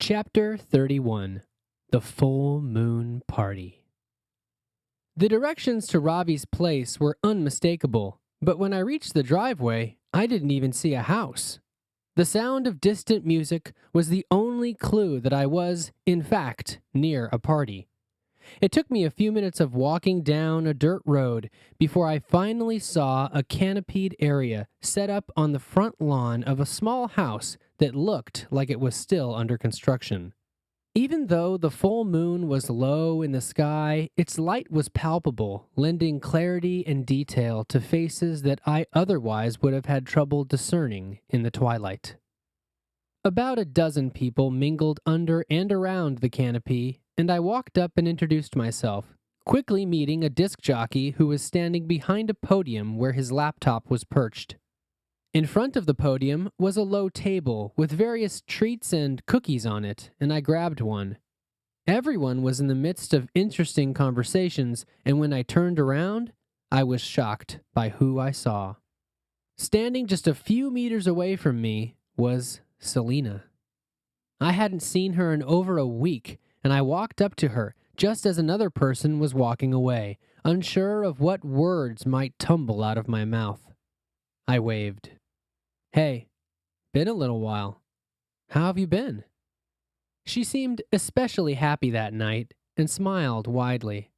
Chapter 31. The Full Moon Party. The directions to Ravi's place were unmistakable, but when I reached the driveway, I didn't even see a house. The sound of distant music was the only clue that I was, in fact, near a party. It took me a few minutes of walking down a dirt road before I finally saw a canopied area set up on the front lawn of a small house that looked like it was still under construction. Even though the full moon was low in the sky, its light was palpable, lending clarity and detail to faces that I otherwise would have had trouble discerning in the twilight. About a dozen people mingled under and around the canopy, and I walked up and introduced myself, quickly meeting a disc jockey who was standing behind a podium where his laptop was perched. In front of the podium was a low table with various treats and cookies on it, and I grabbed one. Everyone was in the midst of interesting conversations, and when I turned around, I was shocked by who I saw. Standing just a few meters away from me was Selena. I hadn't seen her in over a week, and I walked up to her just as another person was walking away, unsure of what words might tumble out of my mouth. I waved. "Hey, been a little while. How have you been?" She seemed especially happy that night and smiled widely.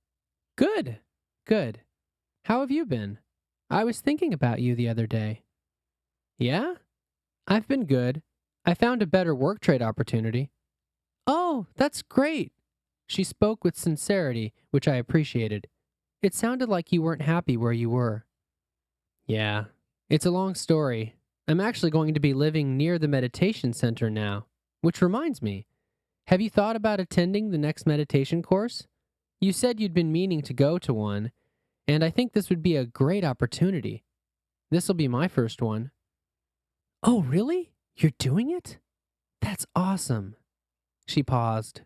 Good. How have you been? I was thinking about you the other day." "Yeah? I've been good. I found a better work trade opportunity." "Oh, that's great." She spoke with sincerity, which I appreciated. It sounded like you weren't happy where you were. "Yeah, it's a long story. I'm actually going to be living near the meditation center now, which reminds me, have you thought about attending the next meditation course? You said you'd been meaning to go to one, and I think this would be a great opportunity. This'll be my first one." "Oh, really? You're doing it? That's awesome." She paused.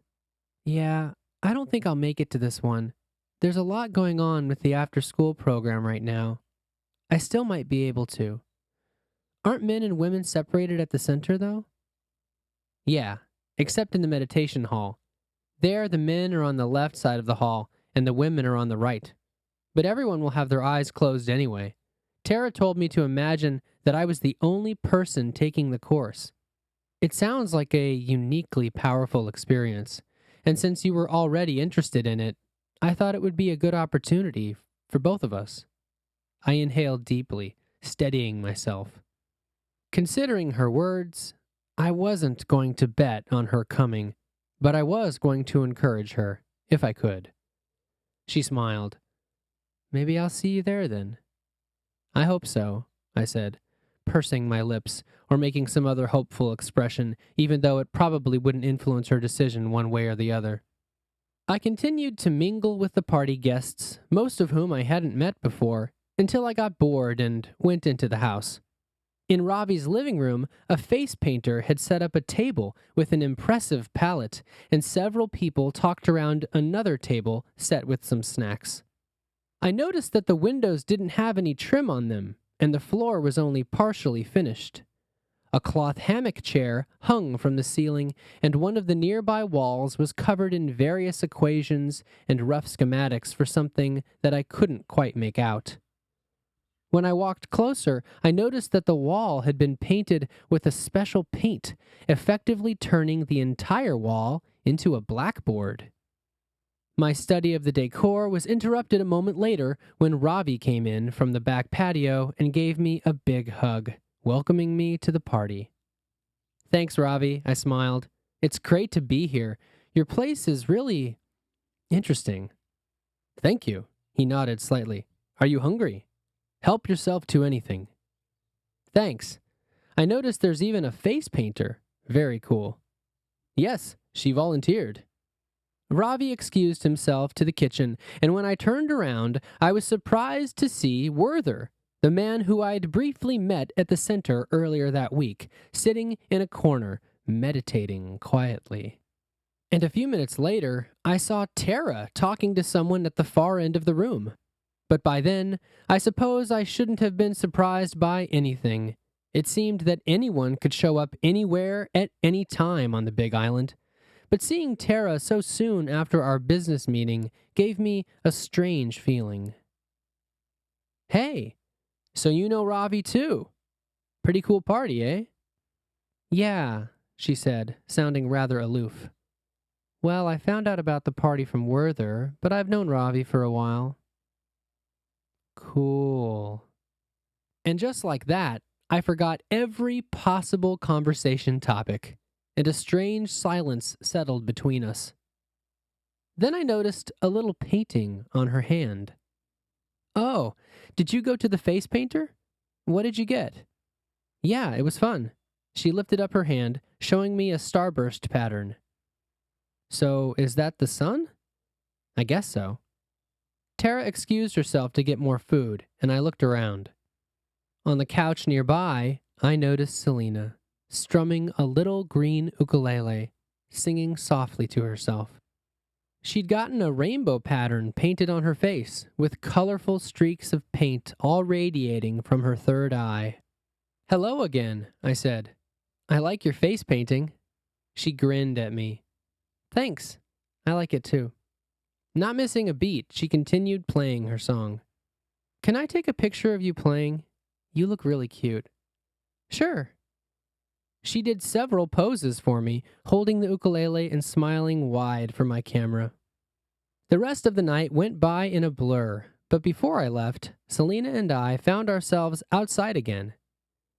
"Yeah, I don't think I'll make it to this one. There's a lot going on with the after-school program right now. I still might be able to. Aren't men and women separated at the center, though?" "Yeah, except in the meditation hall. There, the men are on the left side of the hall, and the women are on the right. But everyone will have their eyes closed anyway. Tara told me to imagine that I was the only person taking the course. It sounds like a uniquely powerful experience, and since you were already interested in it, I thought it would be a good opportunity for both of us." I inhaled deeply, steadying myself. Considering her words, I wasn't going to bet on her coming, but I was going to encourage her, if I could. She smiled. "Maybe I'll see you there then." "I hope so," I said, pursing my lips or making some other hopeful expression, even though it probably wouldn't influence her decision one way or the other. I continued to mingle with the party guests, most of whom I hadn't met before, until I got bored and went into the house. In Ravi's living room, a face painter had set up a table with an impressive palette, and several people talked around another table set with some snacks. I noticed that the windows didn't have any trim on them, and the floor was only partially finished. A cloth hammock chair hung from the ceiling, and one of the nearby walls was covered in various equations and rough schematics for something that I couldn't quite make out. When I walked closer, I noticed that the wall had been painted with a special paint, effectively turning the entire wall into a blackboard. My study of the decor was interrupted a moment later when Ravi came in from the back patio and gave me a big hug, welcoming me to the party. "Thanks, Ravi," I smiled. "It's great to be here. Your place is really interesting." "Thank you," he nodded slightly. "Are you hungry? Help yourself to anything." "Thanks. I noticed there's even a face painter. Very cool." "Yes, she volunteered." Ravi excused himself to the kitchen, and when I turned around, I was surprised to see Werther, the man who I'd briefly met at the center earlier that week, sitting in a corner, meditating quietly. And a few minutes later, I saw Tara talking to someone at the far end of the room. But by then, I suppose I shouldn't have been surprised by anything. It seemed that anyone could show up anywhere at any time on the Big Island. but seeing Tara so soon after our business meeting gave me a strange feeling. "Hey, so you know Ravi too? Pretty cool party, eh?" "Yeah," she said, sounding rather aloof. "Well, I found out about the party from Werther, but I've known Ravi for a while." "Cool." And just like that, I forgot every possible conversation topic, and a strange silence settled between us. Then I noticed a little painting on her hand. "Oh, did you go to the face painter? What did you get?" "Yeah, it was fun." She lifted up her hand, showing me a starburst pattern. "So, is that the sun?" "I guess so." Tara excused herself to get more food, and I looked around. On the couch nearby, I noticed Selena, strumming a little green ukulele, singing softly to herself. She'd gotten a rainbow pattern painted on her face, with colorful streaks of paint all radiating from her third eye. "Hello again," I said. "I like your face painting." She grinned at me. "Thanks. I like it too." Not missing a beat, she continued playing her song. "Can I take a picture of you playing? You look really cute." "Sure." She did several poses for me, holding the ukulele and smiling wide for my camera. The rest of the night went by in a blur, but before I left, Selena and I found ourselves outside again.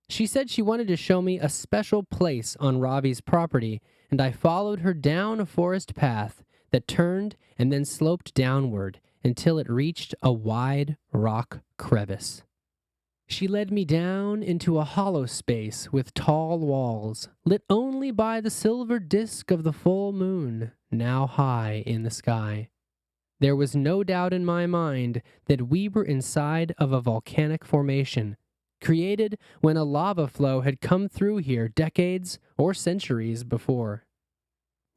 She said she wanted to show me a special place on Ravi's property, and I followed her down a forest path that turned and then sloped downward until it reached a wide rock crevice. She led me down into a hollow space with tall walls, lit only by the silver disk of the full moon, now high in the sky. There was no doubt in my mind that we were inside of a volcanic formation, created when a lava flow had come through here decades or centuries before.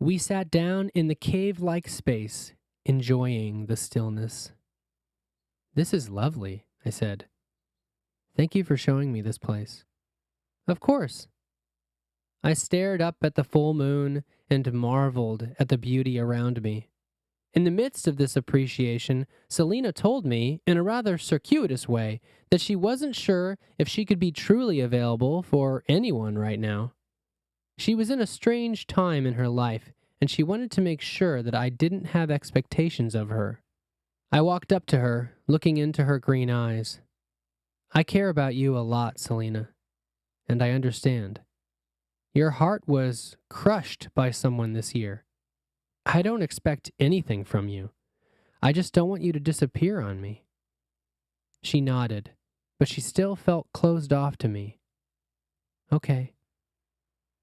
We sat down in the cave-like space, enjoying the stillness. "This is lovely," I said. "Thank you for showing me this place." "Of course." I stared up at the full moon and marveled at the beauty around me. In the midst of this appreciation, Selena told me, in a rather circuitous way, that she wasn't sure if she could be truly available for anyone right now. She was in a strange time in her life, and she wanted to make sure that I didn't have expectations of her. I walked up to her, looking into her green eyes. "I care about you a lot, Selena, and I understand. Your heart was crushed by someone this year. I don't expect anything from you. I just don't want you to disappear on me." She nodded, but she still felt closed off to me. "Okay."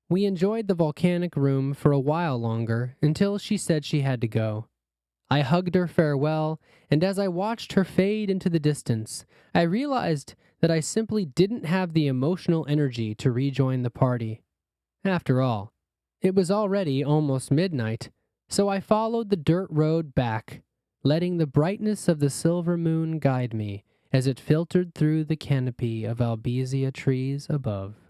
We enjoyed the volcanic room for a while longer until she said she had to go. I hugged her farewell, and as I watched her fade into the distance, I realized that I simply didn't have the emotional energy to rejoin the party. After all, it was already almost midnight, so I followed the dirt road back, letting the brightness of the silver moon guide me as it filtered through the canopy of albizia trees above.